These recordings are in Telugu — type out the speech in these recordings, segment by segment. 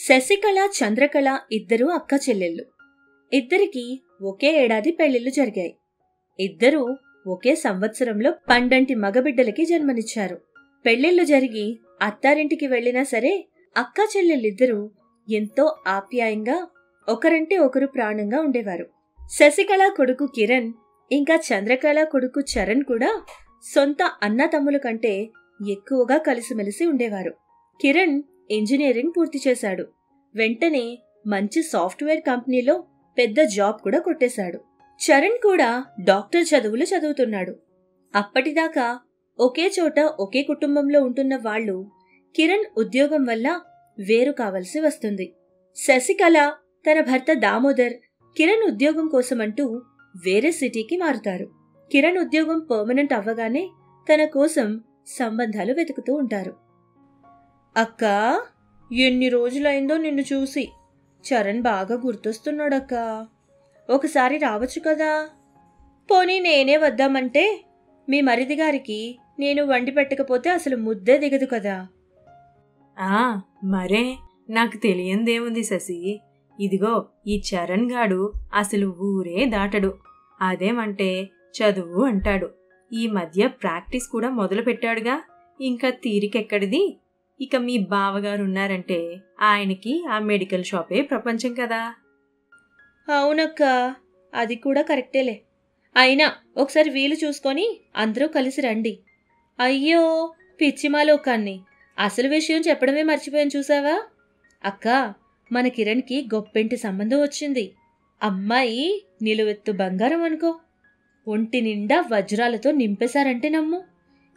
శశికళ, చంద్రకళ ఇద్దరూ అక్క చెల్లెళ్ళు. ఇద్దరికీ ఒకే ఏడాది పెళ్లిళ్లు జరిగాయి. ఇద్దరూ ఒకే సంవత్సరంలో పండంటి మగబిడ్డలకి జన్మనిచ్చారు. పెళ్లిళ్లు జరిగి అత్తారింటికి వెళ్లినా సరే అక్కా చెల్లెళ్ళిద్దరూ ఎంతో ఆప్యాయంగా ఒకరంటే ఒకరు ప్రాణంగా ఉండేవారు. శశికళ కొడుకు కిరణ్ ఇంకా చంద్రకళ కొడుకు చరణ్ కూడా సొంత అన్నతమ్ముల కంటే ఎక్కువగా కలిసిమెలిసి ఉండేవారు. కిరణ్ ఇంజనీరింగ్ పూర్తి చేశాడు. వెంటనే మంచి సాఫ్ట్వేర్ కంపెనీలో పెద్ద జాబ్ కూడా కొట్టేశాడు. చరణ్ కూడా డాక్టర్ చదువులు చదువుతున్నాడు. అప్పటిదాకా ఒకే చోట ఒకే కుటుంబంలో ఉంటున్న వాళ్ళు కిరణ్ ఉద్యోగం వల్ల వేరు కావలసి వస్తుంది. శశికళ తన భర్త దామోదర్ కిరణ్ ఉద్యోగం కోసమంటూ వేరే సిటీకి మారుతారు. కిరణ్ ఉద్యోగం పర్మనెంట్ అవ్వగానే తన కోసం సంబంధాలు వెతుకుతూ ఉంటారు. అక్కా, ఎన్ని రోజులైందో నిన్ను చూసి. చరణ్ బాగా గుర్తొస్తున్నాడక్కా. ఒకసారి రావచ్చు కదా. పోనీ నేనే వద్దామంటే మీ మరిది గారికి నేను వండి పెట్టకపోతే అసలు ముద్దే దిగదు కదా. మరే, నాకు తెలియందేముంది శశి. ఇదిగో ఈ చరణ్ గాడు అసలు ఊరే దాటడు. అదేమంటే చదువు అంటాడు. ఈ మధ్య ప్రాక్టీస్ కూడా మొదలు పెట్టాడుగా. ఇంకా తీరికెక్కడిది. ఇక మీ బావగారున్నారంటే ఆయనకి ఆ మెడికల్ షాపే ప్రపంచం కదా. అవునక్క, అది కూడా కరెక్టేలే. అయినా ఒకసారి వీలు చూసుకొని అందరూ కలిసి రండి. అయ్యో పిచ్చిమాలోకాన్ని, అసలు విషయం చెప్పడమే మర్చిపోయాను చూసావా. అక్క, మన కిరణ్కి గొప్పింటి సంబంధం వచ్చింది. అమ్మాయి నిలువెత్తు బంగారం అనుకో. ఒంటి నిండా వజ్రాలతో నింపేశారంటే నమ్ము.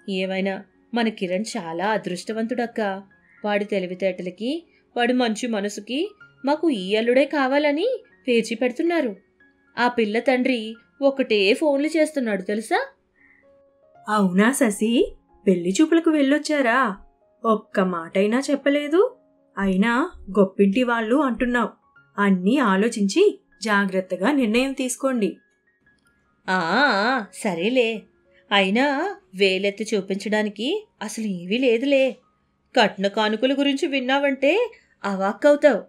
ఏమైనా మన కిరణ్ చాలా అదృష్టవంతుడక్క. వాడి తెలివితేటలకి, వాడి మంచి మనసుకి మాకు ఈ అల్లుడే కావాలని పేచి పెడుతున్నారు. ఆ పిల్ల తండ్రి ఒకటే ఫోన్లు చేస్తున్నాడు తెలుసా. అవునా శశి, పెళ్లి చూపులకు వెళ్ళొచ్చారా? ఒక్క మాటైనా చెప్పలేదు. అయినా గొప్పింటి వాళ్ళు అంటున్నావు. అన్నీ ఆలోచించి జాగ్రత్తగా నిర్ణయం తీసుకోండి. సరేలే. అయినా వేలెత్తి చూపించడానికి అసలు ఏవీ లేదులే. కట్న కానుకల గురించి విన్నావంటే అవాక్కవుతావు.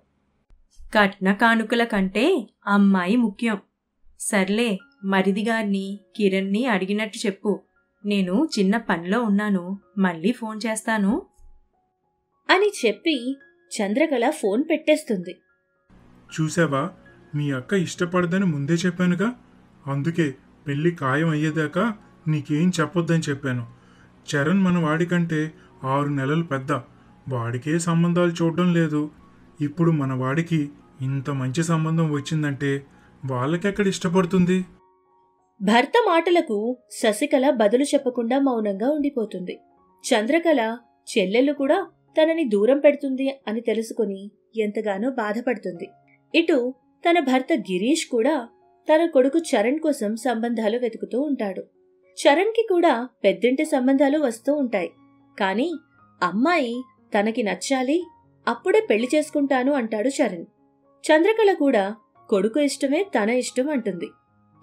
కట్న కానుకల కంటే అమ్మాయి ముఖ్యం. సర్లే, మరిదిగారిని కిరణ్ని అడిగినట్టు చెప్పు. నేను చిన్న పనిలో ఉన్నాను, మళ్ళీ ఫోన్ చేస్తాను అని చెప్పి చంద్రకళ ఫోన్ పెట్టేస్తుంది. చూసావా, మీ అక్క ఇష్టపడదని ముందే చెప్పానుగా. అందుకే పెళ్లి ఖాయం అయ్యేదాకా నీకేం చెప్పొద్దని చెప్పాను. చరణ్ మన వాడికంటే 6 నెలలు పెద్ద. వాడికే సంబంధాలు చూడడం లేదు. ఇప్పుడు మన వాడికి ఇంత మంచి సంబంధం వచ్చిందంటే వాళ్ళకెక్కడ ఇష్టపడుతుంది. భర్త మాటలకు శశికళ బదులు చెప్పకుండా మౌనంగా ఉండిపోతుంది. చంద్రకళ చెల్లెళ్ళు కూడా తనని దూరం పెడుతుంది అని తెలుసుకుని ఎంతగానో బాధపడుతుంది. ఇటు తన భర్త గిరీష్ కూడా తన కొడుకు చరణ్ కోసం సంబంధాలు వెతుకుతూ ఉంటాడు. చరణ్కి కూడా పెద్దింటి సంబంధాలు వస్తూ ఉంటాయి. కాని అమ్మాయి తనకి నచ్చాలి, అప్పుడే పెళ్లి చేసుకుంటాను అంటాడు చరణ్. చంద్రకళ కూడా కొడుకు ఇష్టమే తన ఇష్టం అంటుంది.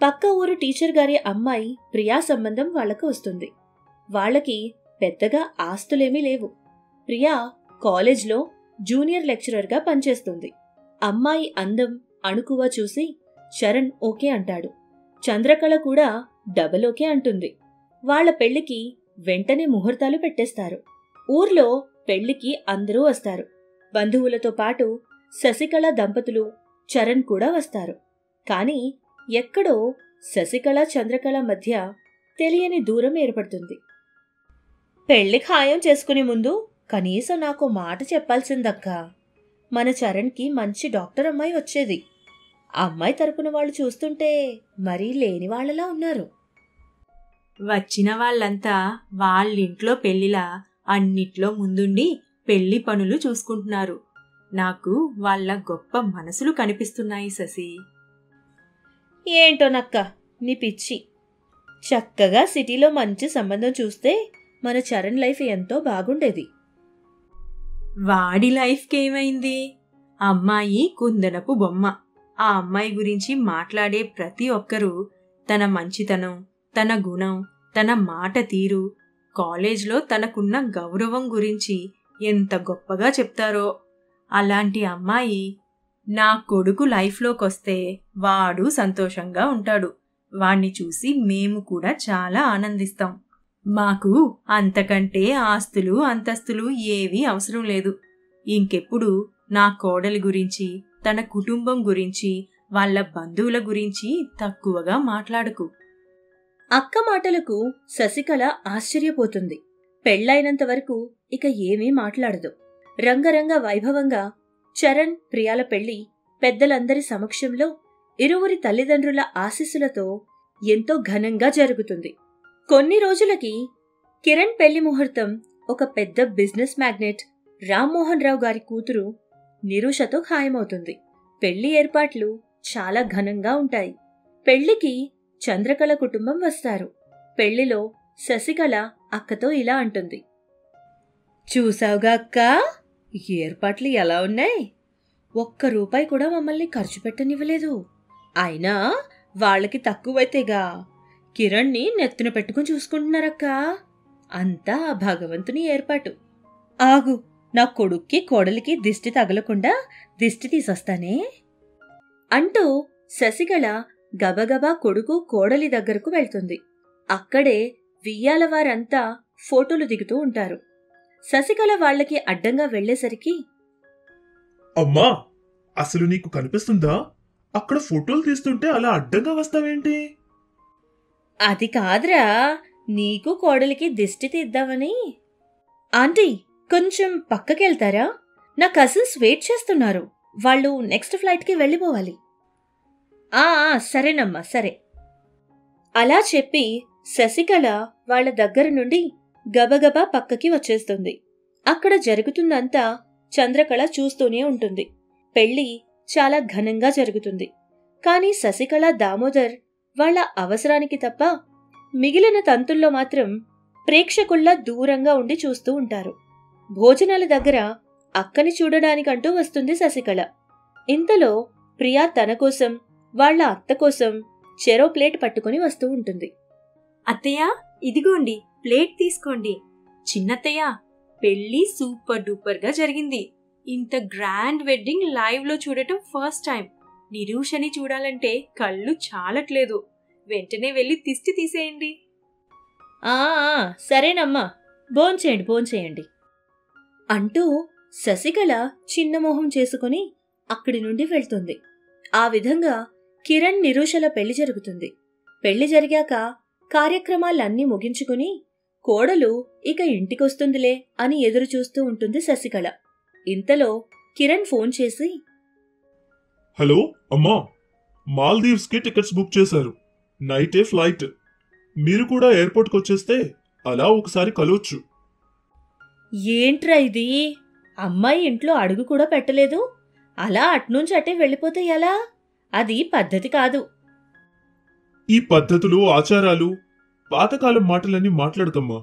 పక్క ఊరు టీచర్ గారి అమ్మాయి ప్రియా సంబంధం వాళ్లకు వస్తుంది. వాళ్లకి పెద్దగా ఆస్తులేమీ లేవు. ప్రియా కాలేజ్లో జూనియర్ లెక్చరర్గా పనిచేస్తుంది. అమ్మాయి అందం, అణుకువ చూసి చరణ్ ఓకే అంటాడు. చంద్రకళ కూడా డబల్ ఓకే అంటుంది. వాళ్ల పెళ్లికి వెంటనే ముహూర్తాలు పెట్టేస్తారు. ఊర్లో పెళ్లికి అందరూ వస్తారు. బంధువులతో పాటు శశికళ దంపతులు, చరణ్ కూడా వస్తారు. కాని ఎక్కడో శశికళ, చంద్రకళ మధ్య తెలియని దూరం ఏర్పడుతుంది. పెళ్లి ఖాయం చేసుకునే ముందు కనీసం నాకు మాట చెప్పాల్సిందక్కా. మన చరణ్కి మంచి డాక్టర్ అమ్మాయి వచ్చేది. అమ్మాయి తరపున వాళ్ళు చూస్తుంటే మరీ లేని వాళ్లలా ఉన్నారు. వచ్చిన వాళ్ళంతా వాళ్ళింట్లో పెళ్లిలా అన్నిట్లో ముందుండి పెళ్లి పనులు చూసుకుంటున్నారు. నాకు వాళ్ళ గొప్ప మనసులు కనిపిస్తున్నాయి శశి. ఏంటోనక్క నీ పిచ్చి. చక్కగా సిటీలో మంచి సంబంధం చూస్తే మన చరణ్ లైఫ్ ఎంతో బాగుండేది. వాడి లైఫ్కేమైంది? అమ్మాయి కుందనపు బొమ్మ. ఆ అమ్మాయి గురించి మాట్లాడే ప్రతి ఒక్కరూ తన మంచితనం, తన గుణం, తన మాట తీరు, కాలేజ్లో తనకున్న గౌరవం గురించి ఎంత గొప్పగా చెప్తారో. అలాంటి అమ్మాయి నా కొడుకు లైఫ్లోకొస్తే వాడు సంతోషంగా ఉంటాడు. వాణ్ణి చూసి మేము కూడా చాలా ఆనందిస్తాం. మాకు అంతకంటే ఆస్తులు అంతస్తులు ఏవీ అవసరం లేదు. ఇంకెప్పుడు నా కోడలి గురించి, తన కుటుంబం గురించి, వాళ్ళ బంధువుల గురించి తక్కువగా మాట్లాడకు. అక్క మాటలకు శశికళ ఆశ్చర్యపోతుంది. పెళ్లైనంత వరకు ఇక ఏమీ మాట్లాడదు. రంగరంగ వైభవంగా చరణ్, ప్రియాల పెళ్లి పెద్దలందరి సమక్షంలో ఇరువురి తల్లిదండ్రుల ఆశీస్సులతో ఎంతో ఘనంగా జరుగుతుంది. కొన్ని రోజులకి కిరణ్ పెళ్లి ముహూర్తం ఒక పెద్ద బిజినెస్ మ్యాగ్నెట్ రామ్మోహన్ రావు గారి కూతురు నిరూషతో ఖాయమవుతుంది. పెళ్లి ఏర్పాట్లు చాలా ఘనంగా ఉంటాయి. పెళ్లికి చంద్రకళ కుటుంబం వస్తారు. పెళ్లిలో శశికళ అక్కతో ఇలా అంటుంది. చూసావుగా అక్కా, ఏర్పాట్లు ఎలా ఉన్నాయి? ₹1 కూడా మమ్మల్ని ఖర్చు పెట్టనివ్వలేదు. అయినా వాళ్ళకి తక్కువైతేగా కిరణ్ని నెత్తిన పెట్టుకుని చూసుకుంటున్నారక్కా. అంతా ఆ భగవంతుని ఏర్పాటు. ఆగు, నా కొడుక్కి కోడలికి దిష్టి తగలకుండా దిష్టి తీసొస్తానే అంటూ శశికళ గబగబా కొడుకు కోడలి దగ్గరకు వెళ్తుంది. అక్కడే వియ్యాలవారంతా ఫోటోలు దిగుతూ ఉంటారు. శశికళ వాళ్లకి అడ్డంగా వెళ్లేసరికి, అమ్మా, అసలు నీకు కనిపిస్తుందా? అక్కడ ఫోటోలు తీస్తుంటే అలా అడ్డంగా వస్తావేంటి? అది కాదురా, నీకు కోడలికి దిష్టి తీద్దామని. ఆంటీ, కొంచెం పక్కకెళ్తారా? నా కజిన్స్ వెయిట్ చేస్తున్నారు. వాళ్ళు నెక్స్ట్ ఫ్లైట్కి వెళ్ళిపోవాలి. సరేనమ్మా, సరే. అలా చెప్పి శశికళ వాళ్ల దగ్గర నుండి గబగబా పక్కకి వచ్చేస్తుంది. అక్కడ జరుగుతుందంతా చంద్రకళ చూస్తూనే ఉంటుంది. పెళ్లి చాలా ఘనంగా జరుగుతుంది. కాని శశికళ, దామోదర్ వాళ్ల అవసరానికి తప్ప మిగిలిన తంతుల్లో మాత్రం ప్రేక్షకుల్లా దూరంగా ఉండి చూస్తూ ఉంటారు. భోజనాల దగ్గర అక్కని చూడడానికంటూ వస్తుంది శశికళ. ఇంతలో ప్రియా తన కోసం, వాళ్ల అత్త కోసం చెరో ప్లేట్ పట్టుకుని వస్తూ ఉంటుంది. అత్తయ్య, ఇదిగోండి ప్లేట్ తీసుకోండి. చిన్నత్తయ్య, పెళ్లి సూపర్ డూపర్గా జరిగింది. ఇంత గ్రాండ్ వెడ్డింగ్ లైవ్లో చూడటం ఫస్ట్ టైం. నిరూషని చూడాలంటే కళ్ళు చాలట్లేదు. వెంటనే వెళ్ళి దిష్టి తీసేయండి. సరేనమ్మా, భోంచేయండి అంటూ శశికళ చిన్నమోహం చేసుకుని అక్కడి నుండి వెళ్తుంది. ఆ విధంగా కిరణ్, నిరూషల పెళ్లి జరుగుతుంది. పెళ్లి జరిగాక కార్యక్రమాలన్నీ ముగించుకుని కోడలు ఇక ఇంటికొస్తుందిలే అని ఎదురుచూస్తూ ఉంటుంది శశికళ. ఇంతలో కిరణ్ ఫోన్ చేసి, హలో అమ్మా, మాల్దీవ్స్ కి టికెట్స్ బుక్ చేశారు. నైటే ఫ్లైట్. మీరు కూడా ఎయిర్పోర్ట్కి వచ్చేస్తే అలా ఒకసారి కలవచ్చు. ఏంట్రా ఇది? అమ్మాయి ఇంట్లో అడుగు కూడా పెట్టలేదు. అలా అట్నుంచి అటే వెళ్ళిపోతే ఎలా? అది పద్ధతి కాదు. ఈ పద్ధతులు, ఆచారాలు, పాతకాలం మాటలన్నీ మాట్లాడకమ్మా.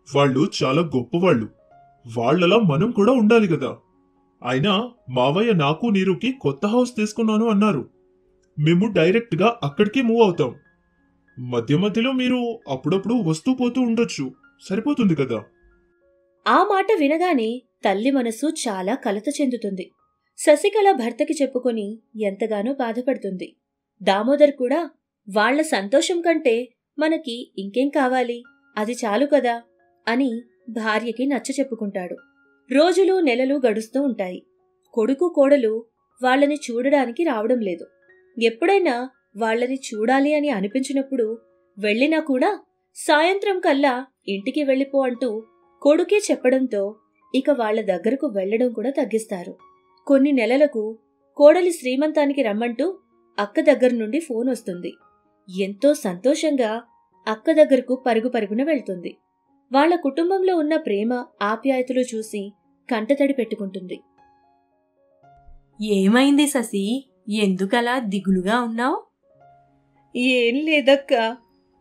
వాళ్ళు చాలా గొప్పవాళ్ళు. వాళ్లలా మనం కూడా ఉండాలి కదా. అయినా మావయ్య నాకు, నీరుకి కొత్త హౌస్ తీసుకున్నాను అన్నారు. మేము డైరెక్ట్ గా అక్కడికి మూవ్ అవుతాం. మధ్య మధ్యలో మీరు అప్పుడప్పుడు వస్తూ పోతూ ఉండొచ్చు. సరిపోతుంది కదా. ఆ మాట వినగానే తల్లి మనసు చాలా కలత చెందుతుంది. శశికళ భర్తకి చెప్పుకొని ఎంతగానో బాధపడుతుంది. దామోదర్ కూడా వాళ్ల సంతోషం కంటే మనకి ఇంకేం కావాలి, అది చాలు కదా అని భార్యకి నచ్చ చెప్పుకుంటాడు. రోజులు, నెలలు గడుస్తూ ఉంటాయి. కొడుకు, కోడలు వాళ్లని చూడడానికి రావడం లేదు. ఎప్పుడైనా వాళ్లని చూడాలి అని అనిపించినప్పుడు వెళ్ళినా కూడా సాయంత్రం కల్లా ఇంటికి వెళ్ళిపో అంటూ కొడుకే చెప్పడంతో ఇక వాళ్ల దగ్గరకు వెళ్లడం కూడా తగ్గిస్తారు. కొన్ని నెలలకు కోడలి శ్రీమంతానికి రమ్మంటూ అక్క దగ్గర నుండి ఫోన్ వస్తుంది. ఎంతో సంతోషంగా అక్క దగ్గరకు పరుగు పరుగున వెళ్తుంది. వాళ్ల కుటుంబంలో ఉన్న ప్రేమ, ఆప్యాయతలు చూసి కంటతడి పెట్టుకుంటుంది. ఏమైంది శశి? ఎందుకలా దిగులుగా ఉన్నావు? ఏం లేదక్కా,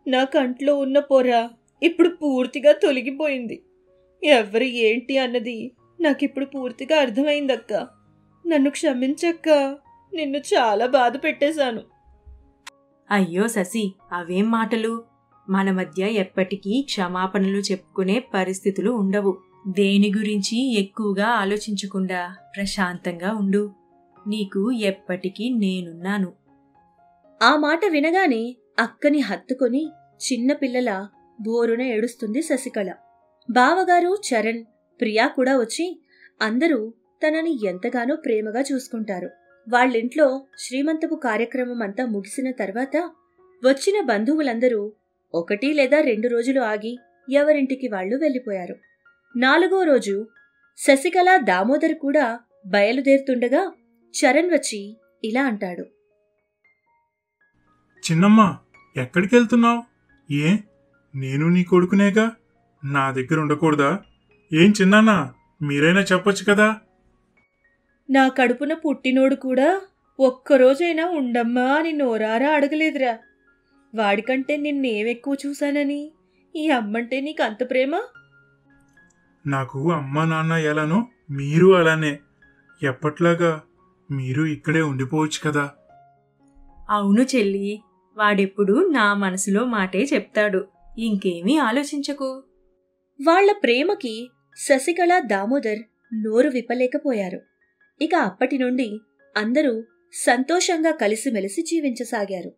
నా కంట్లో ఉన్న పొర ఇప్పుడు పూర్తిగా తొలగిపోయింది. ఎవరు ఏంటి అన్నది నాకిప్పుడు పూర్తిగా అర్థమైందక్కా. నన్ను క్షమించక్కా, నిన్ను చాలా బాధ పెట్టేశాను. అయ్యో శశి, అవేం మాటలు? మన మధ్య ఎప్పటికీ క్షమాపణలు చెప్పుకునే పరిస్థితులు ఉండవు. దేని గురించి ఎక్కువగా ఆలోచించకుండా ప్రశాంతంగా ఉండు. నీకు ఎప్పటికీ నేనున్నాను. ఆ మాట వినగానే అక్కని హత్తుకొని చిన్నపిల్లల బోరున ఏడుస్తుంది శశికళ. బావగారు, చరణ్, ప్రియా కూడా వచ్చి అందరూ తనని ఎంతగానో ప్రేమగా చూసుకుంటారు. వాళ్ళింట్లో శ్రీమంతపు కార్యక్రమం అంతా ముగిసిన తర్వాత వచ్చిన బంధువులందరూ 1 లేదా 2 రోజులు ఆగి ఎవరింటికి వాళ్లు వెళ్ళిపోయారు. 4వ రోజు శశికళ, దామోదర్ కూడా బయలుదేరుతుండగా చరణ్ వచ్చి ఇలా అంటాడు. చిన్నమ్మా, ఎక్కడికెళ్తున్నావు? ఏ, నేను నీ కొడుకునేగా, నా దగ్గర ఉండకూడదా? ఏం చిన్నానా, మీరైనా చెప్పొచ్చు కదా. నా కడుపున పుట్టినోడు కూడా ఒక్కరోజైనా ఉండమ్మా అని నోరారా అడగలేదురా. వాడికంటే నిన్నేమెక్కువ చూశానని ఈ అమ్మంటే నీకంత ప్రేమ? నాకు అమ్మా నాన్న ఎలానో మీరు అలానే. ఎప్పట్లాగా మీరు ఇక్కడే ఉండిపోవచ్చు కదా. అవును చెల్లి, వాడెప్పుడు నా మనసులో మాటే చెప్తాడు. ఇంకేమీ ఆలోచించకు. వాళ్ల ప్రేమకి శశికళ, దామోదర్ నోరు విప్పలేకపోయారు. ఇక అప్పటి నుండి అందరూ సంతోషంగా కలిసిమెలిసి జీవించసాగారు.